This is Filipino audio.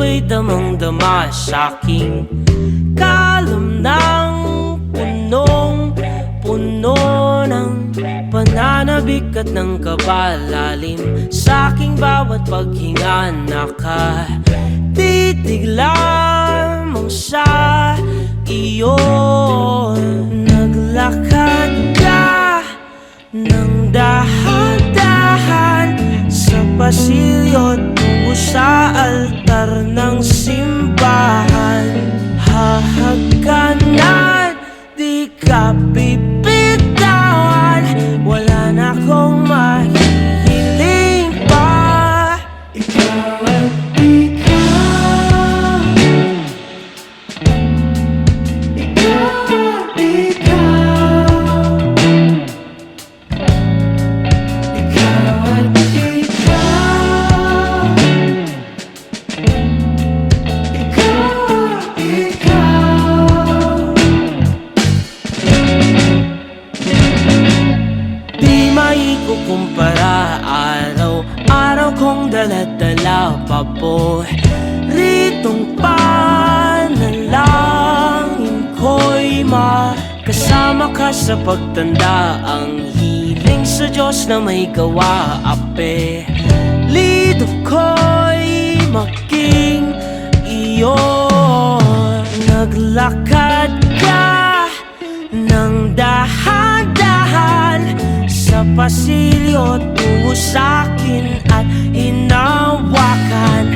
ako'y damang-dama sa'king kalam ng punong-puno ng pananabik at ng kabalalim. Sa'king bawat paghinga nakatitig lamang sa iyo. Naglakad ka ng dahan-dahan sa pasilyo tungo sa altar ng simbahan. Hahagkanan, di ka bibitawan, wala na akong mahihiling pa. Ikaw at ikaw, ikaw at ikaw, ikaw at ikaw, ikaw at ikaw. Di maikukumpara, araw-araw kong dala-dala paboritong panalangin ko'y makasama ka sa pagtanda. Ang hiling sa Diyos na may gawa, apelido ko'y maging iyo. Naglakad ka ng dahan-dahan sa pasilyo tungo sa'kin at hinawakan